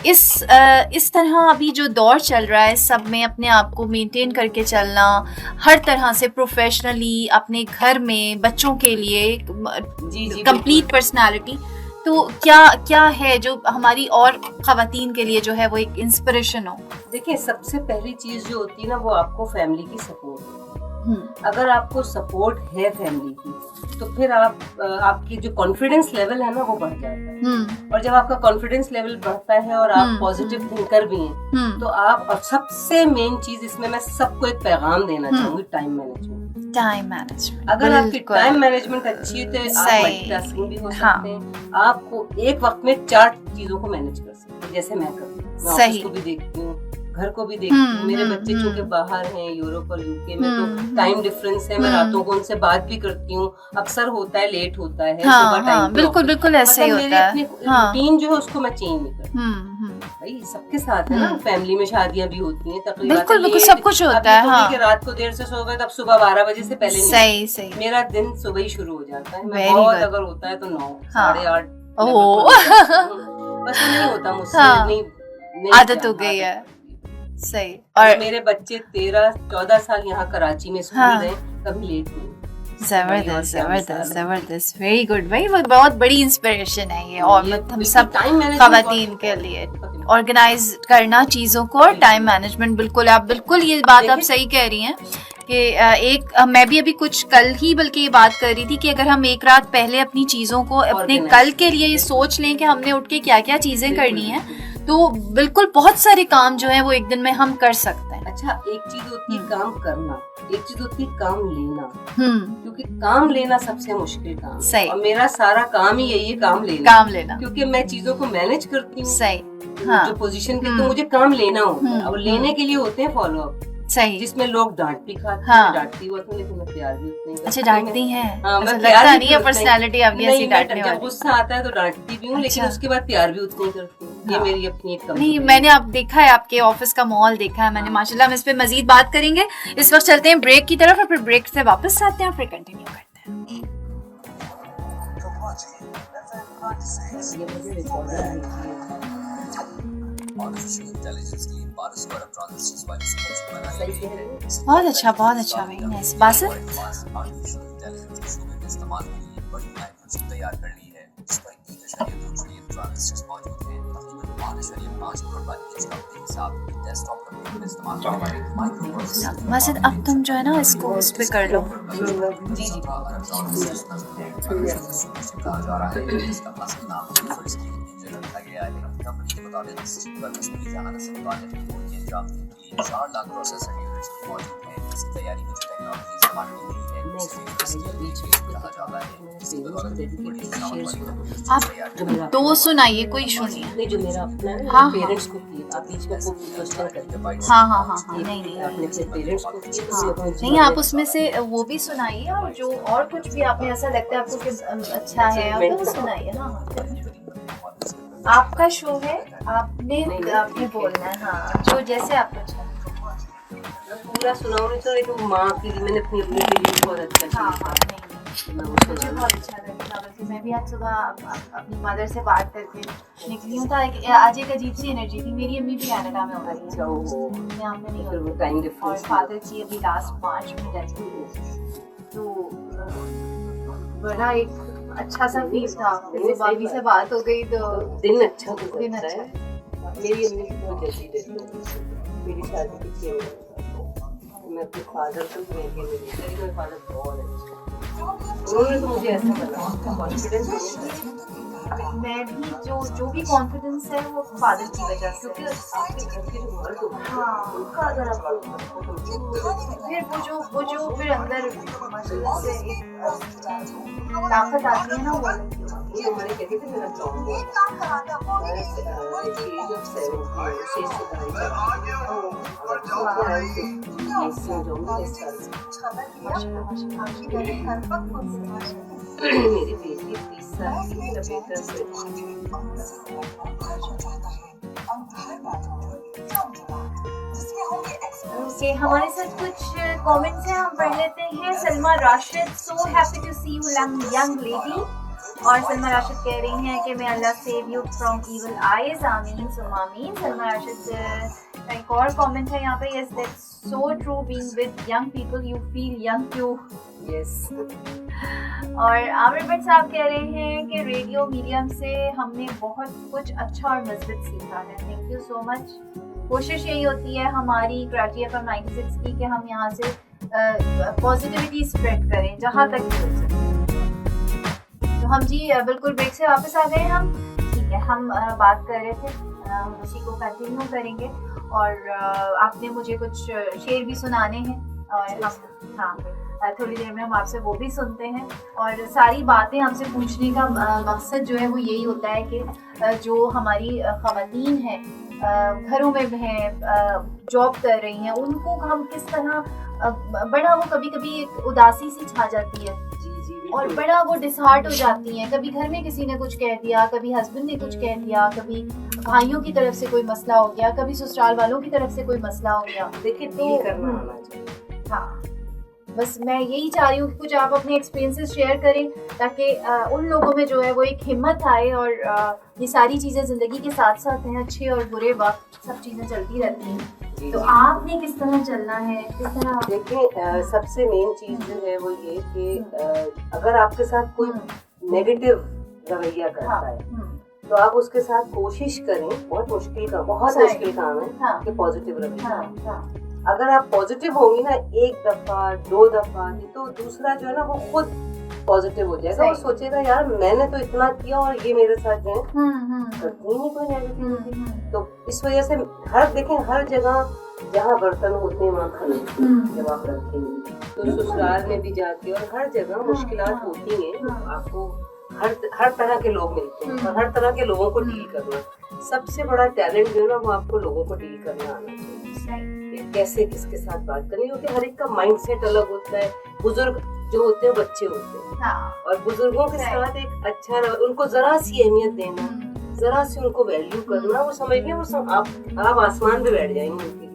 इस तरह अभी जो दौर चल रहा है, सब में अपने आप को मेंटेन करके चलना, हर तरह से प्रोफेशनली, अपने घर में बच्चों के लिए कंप्लीट पर्सनालिटी, तो क्या क्या है जो हमारी और ख़वातीन के लिए जो है वो एक इंस्पिरेशन हो? देखिए, सबसे पहली चीज जो होती है ना, वो आपको फैमिली की सपोर्ट है। अगर आपको सपोर्ट है फैमिली की, तो फिर आपकी जो कॉन्फिडेंस लेवल है ना, वो बढ़ जाता है। और जब आपका कॉन्फिडेंस लेवल बढ़ता है और आप पॉजिटिव थिंकर भी हैं, तो आप, और सबसे मेन चीज इसमें मैं सबको एक पैगाम देना चाहूंगी, टाइम मैनेजमेंट। अगर आपकी टाइम मैनेजमेंट अच्छी है तो आप मल्टीटास्किंग भी हो सकते हैं। आपको एक वक्त में 4 चीजों को मैनेज कर सकते हैं, जैसे मैं करती हूँ। मैं ऑफिस को भी देखती हूँ, घर को भी देखती हूँ। मेरे बच्चे चूंकि बाहर हैं, यूरोप और यूके में, तो टाइम डिफरेंस है। मैं रातों को उनसे बात भी करती हूँ। अक्सर होता है लेट होता है, सुबह टाइम बिल्कुल ऐसे ही होता है। अपनी रूटीन जो है उसको मैं चेंज नहीं करती। भाई सबके साथ है ना, फैमिली में शादियां भी अगर होती हैं, बिल्कुल सब कुछ होता है। कि रात को देर से सो गए, तब सुबह 12 बजे से पहले नहीं। सही। मेरा दिन सुबह ही शुरू हो जाता है। मैं बहुत अगर होता है तो 9, 8:30 बस नहीं होता मुझसे, नहीं आदत हो गई है। सही। और मेरे बच्चे 13-14 साल यहाँ कराची में स्कूल गए, कभी लेट नहीं। जबरदस्त, वेरी गुड भाई, वो बहुत बड़ी इंस्पिरेशन है ये, और हम सब ख़वातीन के लिए ऑर्गेनाइज करना चीज़ों को, और टाइम मैनेजमेंट। बिल्कुल ये बात आप सही कह रही हैं कि मैं भी अभी कुछ कल ही बल्कि ये बात कर रही थी कि अगर हम एक रात पहले अपनी चीज़ों को अपने कल के लिए ये सोच लें कि हमने उठ के क्या क्या चीज़ें करनी है, तो बिल्कुल बहुत सारे काम जो है वो एक दिन में हम कर सकते हैं। अच्छा, एक चीज होती है काम करना, एक चीज होती है काम लेना। क्योंकि काम लेना सबसे मुश्किल काम है। और मेरा सारा काम ही यही है, काम लेना। क्योंकि मैं चीजों को मैनेज करती हूँ। सही। जो पोजीशन पे, तो मुझे काम लेना होता है। और लेने के लिए होते हैं फॉलो अप। सही। जिसमें लोग डांट भी खाते हैं, डांटती हुआ तो, लेकिन मैं प्यार भी उतनी करती हूं। अच्छा, डांटती हैं? लगता नहीं है पर्सनालिटी आपकी ऐसी डांटने वाली। जब गुस्सा आता है तो डांटती भी हूँ, लेकिन उसके बाद प्यार भी उतनी करती हूँ। ये मेरी अपनी एक नहीं, मैंने आप देखा है, आपके ऑफिस का मॉल देखा है मैंने, माशाल्लाह। हम इस पे मजीद बात करेंगे। इस वक्त चलते हैं ब्रेक की तरफ, और फिर ब्रेक से वापस आते हैं, फिर कंटिन्यू करते हैं। बहुत अच्छा भाई, नाइस। बासित तैयार कर ली है, जिस पर 1.2 ट्रिलियन ट्रांजिस्टर्स मौजूद हैं। तकरीबन 5.5 करोड़ बाइनरी के साथ डेस्कटॉप कंप्यूटर में इस्तेमाल। बासित, अब तुम जो है ना इसको उस पे कर लो। जी। कहा जा रहा है इसका असली नाम रखा गया है। कंपनी के मुताबिक इस चिप पर मसनूई जहानत से मुताबिक की अंजाम के लिए 4 लाख प्रोसेसर यूनिट्स मौजूद हैं। इसकी तैयारी में जो टेक्नोलॉजी इस्तेमाल की गई है, कहा जाता है। आप 2 सुनाइए, कोई इशू नहीं है। जो मेरा अपना है, पेरेंट्स को किया, आप बीच में क्वेश्चन करते। हाँ, नहीं आपने अपने पेरेंट्स को किया, नहीं, आप उसमें से वो भी सुनाइए, और जो और कुछ भी आपने ऐसा लगता है आपको कि अच्छा है, आप वो सुनाइए। आपका शो है, आपने बोलना है। हाँ, जो जैसे आपको अच्छा पूरा सुनाऊं नहीं तो, लेकिन माँ के लिए मैंने अपनी के लिए बहुत अच्छा। मुझे बहुत अच्छा लगा, बल्कि मैं भी आज सुबह अपनी मदर से बात करके निकली हूँ। आज एक अजीब सी एनर्जी थी। मेरी अम्मी भी कनाडा में हो गई है, यहाँ पे नहीं होती, और फादर की अभी लास्ट मार्च में डेथ हुई। तो बड़ा एक अच्छा सा फील था। जैसे भाभी से बात हो गई तो दिन अच्छा है। मेरी अम्मी की बहुत जल्दी डेथ हो गई। मेरी शादी की 6 महीने मैं अपने फादर को मेरे फादर बहुत अच्छे, उन्होंने तो मुझे ऐसा लगा कॉन्फिडेंस। मैं भी जो भी कॉन्फिडेंस है वो फादर की वजह से, क्योंकि आपके घर के जो मर्द होते हैं, हाँ, उनका अगर आपको फिर वो जो फिर अंदर से ताकत आती है ना, वो हमारे कहते थे मेरा जॉब मेरी बेटी 30 साल की, मेरा बेटा ओके, हमारे साथ कुछ कमेंट्स हैं, हम पढ़ लेते हैं। Salma Rashid, so happy to see you young lady. और सलमा राशिद कह रही हैं कि मैं Allah save you from evil eyes, आमीन सुम्मा आमीन। सलमा राशिद का एक और कमेंट है यहाँ पे, yes that's so true, being with young people you feel young too. Yes. और आमिर भट्ट साहब कह रहे हैं कि रेडियो मीडियम से हमने बहुत कुछ अच्छा और मजबूत सीखा है। Thank you so much. कोशिश यही होती है हमारी कराची FM 96 की कि हम यहाँ से पॉजिटिविटी स्प्रेड करें जहाँ तक भी हो सके। तो हम जी बिल्कुल ब्रेक से वापस आ गए हम। ठीक है, हम बात कर रहे थे, हम उसी को कंटिन्यू करेंगे। और आपने मुझे कुछ शेर भी सुनाने हैं और हम हाँ थोड़ी देर में हम आपसे वो भी सुनते हैं। और सारी बातें हमसे पूछने का मकसद जो है वो यही होता है कि जो हमारी ख़वातीन हैं, घरों में हैं, जॉब कर रही हैं, उनको हम किस तरह बड़ा वो कभी कभी एक उदासी सी छा जाती है और बड़ा वो डिसहार्ट हो जाती हैं। कभी घर में किसी ने कुछ कह दिया, कभी हस्बैंड ने कुछ कह दिया, कभी भाइयों की तरफ से कोई मसला हो गया, कभी ससुराल वालों की तरफ से कोई मसला हो गया। देखिए डील करना आना चाहिए। हाँ, बस मैं यही चाह रही हूँ कि कुछ आप अपने एक्सपीरियंसेस शेयर करें ताकि उन लोगों में जो है वो एक हिम्मत आए। और ये सारी चीज़ें ज़िंदगी के साथ साथ हैं, अच्छे और बुरे वक्त सब चीज़ें चलती रहती हैं। तो आपने किस तरह चलना है, किस तरह? देखिए सबसे मेन चीज़ जो है वो ये कि अगर आपके साथ कोई नेगेटिव रवैया करता है तो आप उसके साथ कोशिश करें, बहुत मुश्किल काम है कि पॉजिटिव रवैया। अगर आप पॉजिटिव होंगी ना एक दफा दो दफा तो दूसरा जो है ना वो खुद पॉजिटिव हो जाएगा। वो सोचेगा यार मैंने तो इतना किया और ये मेरे साथ जो है करती ही नहीं कोई नेगेटिविटी। तो इस वजह से हर जगह जहाँ बर्तन होते हैं वहाँ खाना जब आप रखेंगे तो ससुराल में भी जाके और हर जगह मुश्किलात होती हैं। आपको हर तरह के लोग मिलते हैं और हर तरह के लोगों को डील करना, सबसे बड़ा टैलेंट जो है ना वो आपको लोगों को डील करना आना चाहिए। कैसे किसके साथ बात करनी होती है, हर एक का माइंडसेट अलग होता है। बुजुर्ग जो होते हैं बच्चे होते हैं और बुजुर्गों के साथ एक अच्छा उनको जरा सी अहमियत देना, जरा सी उनको वैल्यू करना, वो समझिए वो आप आसमान पे बैठ जाएंगे उनके लिए।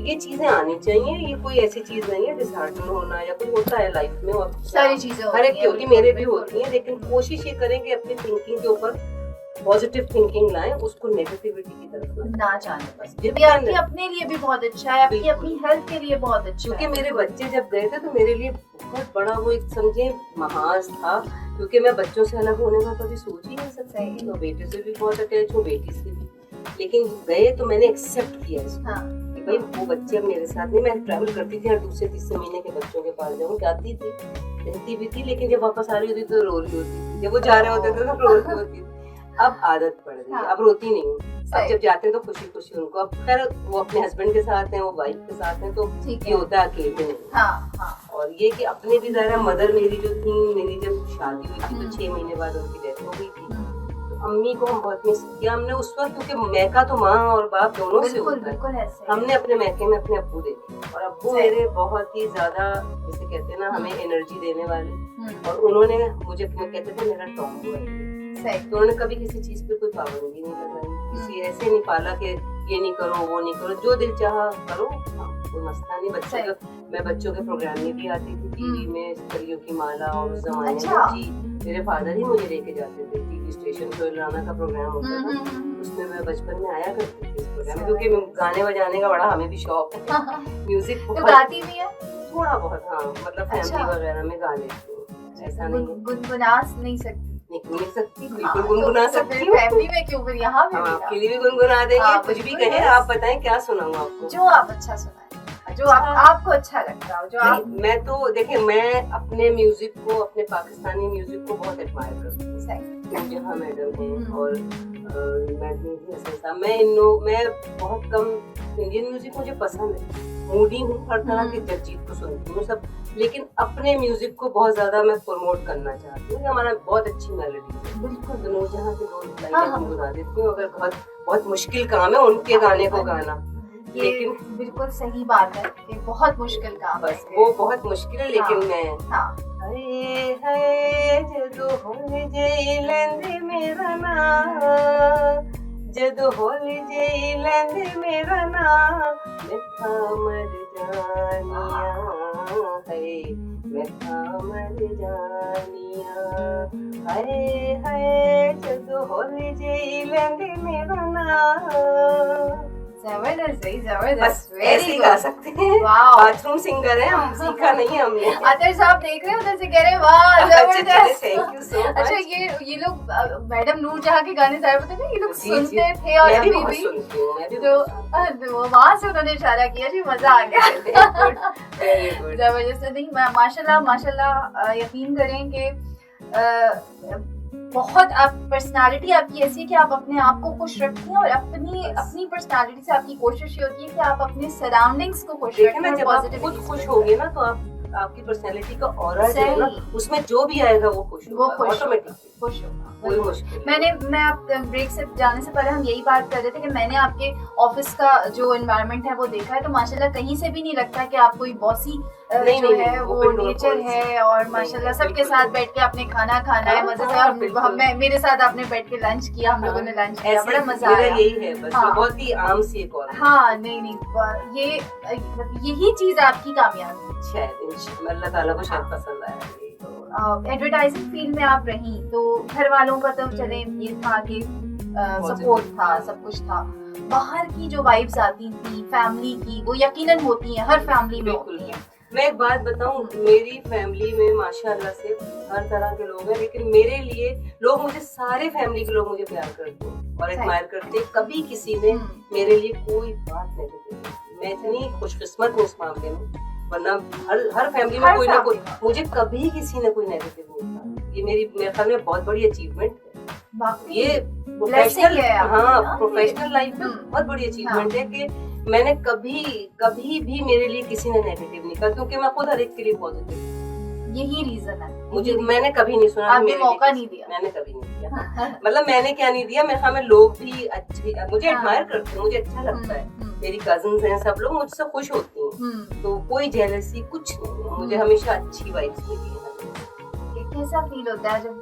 ये चीजें आनी चाहिए। ये कोई ऐसी चीज नहीं है डिसहार्टन होना या कुछ होता है लाइफ में और सारी चीजें हर एक की होती, मेरे भी होती है। लेकिन कोशिश ये करें कि अपनी थिंकिंग के ऊपर पॉजिटिव थिंकिंग लाएं, उसको नेगेटिविटी की तरफ ना जाने। बस आपके अपने लिए भी बहुत अच्छा है, आपकी अपनी हेल्थ के लिए बहुत अच्छा है। क्योंकि मेरे बच्चे जब गए थे तो मेरे लिए बहुत बड़ा वो एक समझे महाज था, क्योंकि मैं बच्चों से अलग होने का कभी सोच ही नहीं सकता है। तो बेटे से भी बहुत अटैच हूँ, बेटी से भी, लेकिन गए तो मैंने एक्सेप्ट किया इसको कि भाई वो बच्चे अब मेरे साथ नहीं। मैं ट्रैवल करती थी, हर दूसरे तीसरे महीने के बच्चों के पास जाऊँ, जाती थी, रहती भी थी, लेकिन जब वापस आ रही होती तो रो रही होती थी, जब वो जा रहे होते थे तो रो रही होती थी। अब आदत पड़ गई, अब रोती नहीं हूँ। अब जब जाते हैं तो खुशी खुशी उनको, अब खैर वो अपने हस्बैंड के साथ हैं, वो वाइफ के साथ हैं, तो ये होता है अकेले नहीं। और ये कि अपने भी ज़रा मदर मेरी जो थी, मेरी जब शादी हुई थी तो 6 महीने बाद उनकी डेथ हो गई थी। तो अम्मी को हम बहुत मिस किया हमने उस वक्त, क्योंकि मैका तो माँ और बाप दोनों से होता है। हमने अपने मैके में अपने अब्बू देखे और अब्बू मेरे बहुत ही ज्यादा जैसे कहते हैं ना हमें एनर्जी देने वाले, और उन्होंने मुझे कहते थे मेरा टॉम्बॉय है। तो उन्होंने कभी किसी चीज पे कोई पाबंदी नहीं लगाई, किसी ऐसे नहीं पाला कि ये नहीं करो वो नहीं करो, जो दिल चाहा करो, कोई मसला नहीं। मैं बच्चों के प्रोग्राम में भी आती थी, टीवी में परियों की माला, और उस जमाने में जी मेरे फादर ही मुझे लेके जाते थे टीवी स्टेशन पे, राना का प्रोग्राम होता था, उसमें मैं बचपन में आया करती थी इस प्रोग्राम में, क्योंकि गाने बजाने का बड़ा हमें भी शौक है। म्यूजिक गाती भी है थोड़ा बहुत, हाँ मतलब फैमिली वगैरह में गा लेती हूँ, ऐसा नहीं गुनगुना नहीं सकती, नहीं सकती, बिल्कुल गुनगुना सकती हूँ। फैमिली में क्यों, फिर यहाँ पे आपके लिए भी गुनगुना देंगे, कुछ भी कहें आप बताएं क्या सुनाऊं आपको, जो आप अच्छा सुनाएं, जो आपको अच्छा लगता हो, जो आप। मैं तो देखिए मैं अपने म्यूजिक को, अपने पाकिस्तानी म्यूजिक को बहुत एडमायर करती हूँ। जहाँ मैडम हैं और मैं बहुत कम इंडियन म्यूजिक मुझे पसंद है, मूडी हूँ, हर तरह के जगजीत को सुनती हूँ सब, लेकिन अपने म्यूजिक को बहुत ज्यादा मैं प्रमोट करना चाहती हूँ। हमारा बहुत अच्छी मेलोडी है, बिल्कुल नूरजहां के दोस्त गुनगुना देती हूँ, अगर बहुत मुश्किल काम है उनके गाने को गाना, लेकिन बिल्कुल सही बात है, ये बहुत मुश्किल काम है, बस वो बहुत मुश्किल है, लेकिन मैं जदो होले जेलंदे मेरा नाम, जदो होले जेलंदे मेरा नाम, मिठा मर जानिया है मैं मर जानिया हाय हाय जदो होले जे लंगने बना। जबरदस्त भाई, बस जबरदस्त, ऐसे वेरी ही गा गुड। सकते हैं। वाओ। बाथरूम सिंगर है हम, सीखा नहीं है हमने। अतर साहब देख रहे हैं उधर से, कह रहे हैं वाह अच्छा जबरदस्त। Thank you so much. अच्छा ये लोग मैडम नूर जहाँ के गाने सारे पता ना, ये लोग जी, जी। सुनते थे और मैं भी अभी बहुत भी, सुनती हूँ, मैं भी तो बहुत वहां से उन्होंने इशारा किया जी, मजा आ गया। Very good. जबरदस्त। नहीं माशाल्लाह माशाल्लाह, यकीन करें कि बहुत आप पर्सनालिटी आपकी ऐसी है कि आप अपने आप को खुश रखती हैं और अपनी पर्सनालिटी से आपकी कोशिश ये होती है कि आप अपने सराउंडिंग्स को खुश देखिए रखें ना, और जब आप पॉजिटिविटी खुद खुश होगे ना तो आपकी पर्सनैलिटी का ऑरा जो है ना, उसमें जो भी आएगा वो खुश होगा ऑटोमेटिकली। खुश होगा। कोई मुश्किल नहीं। मैं आप ब्रेक से जाने से पहले हम यही बात कर रहे थे कि मैंने आपके ऑफिस का जो एनवायरनमेंट है वो देखा है, तो माशाल्लाह कहीं से भी नहीं लगता कि आप कोई बॉसी जो है वो नेचर है, और माशाल्लाह सबके साथ बैठ के आपने खाना खाना है मजे से, और मेरे साथ आपने बैठ के लंच किया, हम लोगों ने लंच किया, बड़ा मजा आया। यही है बस, बहुत ही आम सी एक और। हाँ नहीं यही चीज आपकी कामयाबी शायद अल्लाह ताला को शायद पसंद आया। एडवर्टाइजिंग फील्ड में आप रही तो घर वालों का तो चले ये था कि सपोर्ट था, सब कुछ था, बाहर की जो वाइब्स आती थी फैमिली की, वो यकीनन होती हैं, हर फैमिली में होती हैं। मैं एक बात बताऊं, मेरी फैमिली में माशाल्लाह से हर तरह के लोग हैं, लेकिन मेरे लिए लोग, मुझे सारे फैमिली के लोग मुझे प्यार करते हैं और एडमायर करते हैं। कभी किसी ने मेरे लिए कोई बात नहीं की। मैं इतनी खुशकिस्मत हूँ इस मामले में, वरना हर फैमिली में कोई ना कोई, मुझे कभी किसी ने कोई नेगेटिव नहीं कहा। ये मेरे ख्याल में बहुत बड़ी अचीवमेंट है। ये प्रोफेशनल, हाँ प्रोफेशनल लाइफ में बहुत बड़ी अचीवमेंट है कि मैंने कभी भी मेरे लिए किसी ने नेगेटिव नहीं कहा, क्योंकि मैं खुद हर एक के लिए पॉजिटिव। यही रीजन है, मैंने कभी नहीं सुना, आपने मौका नहीं दिया। मैंने कभी नहीं दिया। मतलब मैंने क्या नहीं दिया, मेरे ख्याल में लोग भी अच्छे मुझे एडमायर करते हैं, मुझे अच्छा लगता है। मेरी कजिन्स हैं, सब लोग मुझसे खुश होती हैं, तो कोई जेलसी कुछ नहीं है। मुझे हमेशा अच्छी वाइब्स मिली है। कैसा फील होता है जब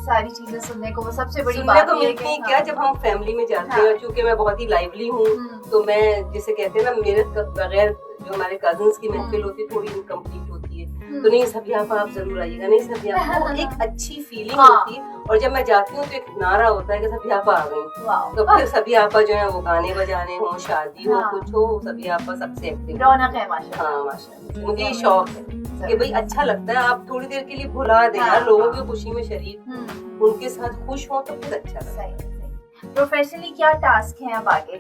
सारी चीजें सुनने को, वो सबसे बड़ी सुनने बात को मिलती है क्या, जब हम फैमिली में जाते हैं, क्योंकि मैं बहुत ही लाइवली हूँ, तो मैं जिसे कहते हैं ना, मेरे बगैर जो हमारे कजिन्स की महफिल होती है थोड़ी इनकम्प्लीट होती है, तो नहीं सभी आप जरूर आइएगा, नहीं सभी आप, एक अच्छी फीलिंग होती है। और जब मैं जाती हूँ तो एक नारा होता है कि सभी आप आ गई, तो फिर सभी आपा जो है वो गाने बजाने हो, शादी हो, कुछ हो, सभी आपा सबसे एक्टिव, रौनक है माशाल्लाह। हाँ माशाल्लाह, मुझे ये शौक है कि भाई अच्छा लगता है, आप थोड़ी देर के लिए भुला दें यार, लोगों की खुशी में शरीक, उनके साथ खुश हो तो फिर अच्छा लगता है। प्रोफेशनली क्या टास्क है अब आगे?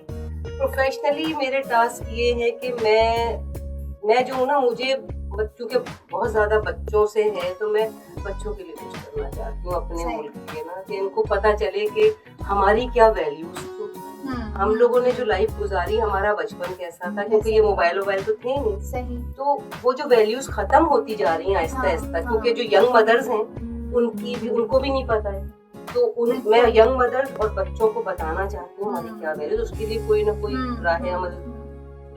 प्रोफेशनली मेरे टास्क ये है कि मैं जो हूँ ना, मुझे बच्चों के बहुत ज्यादा बच्चों से है, तो मैं बच्चों के लिए कुछ करना चाहती हूँ अपने मुल्क के ना, कि इनको पता चले कि हमारी क्या वैल्यूज थी, हम लोगों ने जो लाइफ गुजारी, हमारा बचपन कैसा था, क्योंकि ये मोबाइल तो थे नहीं। सही। तो वो जो वैल्यूज खत्म होती जा रही हैं आहिस्ता आहिस्ता, क्योंकि जो यंग मदर्स हैं उनको भी नहीं पता है, तो मैं यंग मदर्स और बच्चों को बताना चाहती हूँ हमारी क्या वैल्यूज। उसके लिए कोई ना कोई राह अमल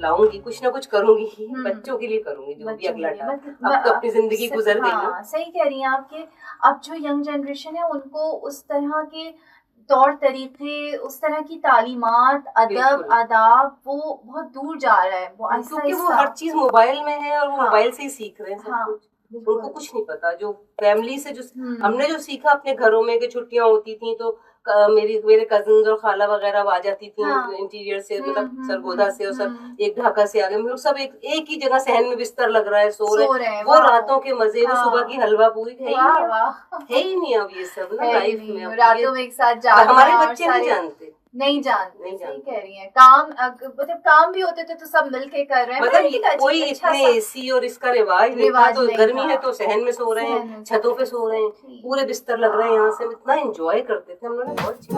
लाऊंगी, कुछ ना कुछ करूंगी, बच्चों के लिए करूंगी जो भी अगला टाइम। अब तो अपनी जिंदगी गुजर गई ना। सही कह रही हैं आप कि अब जो यंग जनरेशन है उनको उस तरह के तौर तरीके, उस तरह की तालीमात, अदब, आदाब, वो बहुत दूर जा रहा है, क्योंकि वो हर चीज मोबाइल में है और वो मोबाइल से ही सीख रहे हैं सब कुछ। उनको कुछ नहीं पता, जो फैमिली से जो हमने जो सीखा अपने घरों में, कि छुट्टियां होती थी तो मेरे कजिन्स और खाला वगैरह आ जाती थी, इंटीरियर से, मतलब सरगोदा से, और सब एक ढाका से आ गए, हम लोग सब एक ही जगह सहन में बिस्तर लग रहा है, सो रहे, वो रातों के मजे, वो सुबह की हलवा पूरी है ही नहीं अब ये सब ना लाइफ में। रातों में एक साथ जाना, हमारे बच्चे नहीं जानते, सही कह रही हैं। मतलब काम भी होते थे तो सब मिलके कर रहे हैं, मतलब कोई इतने एसी और इसका रिवाज तो गर्मी है तो सहन में सो रहे हैं, छतों पे सो रहे हैं, पूरे बिस्तर लग रहे हैं, यहाँ से इतना एंजॉय करते थे हम लोग, बहुत अच्छी।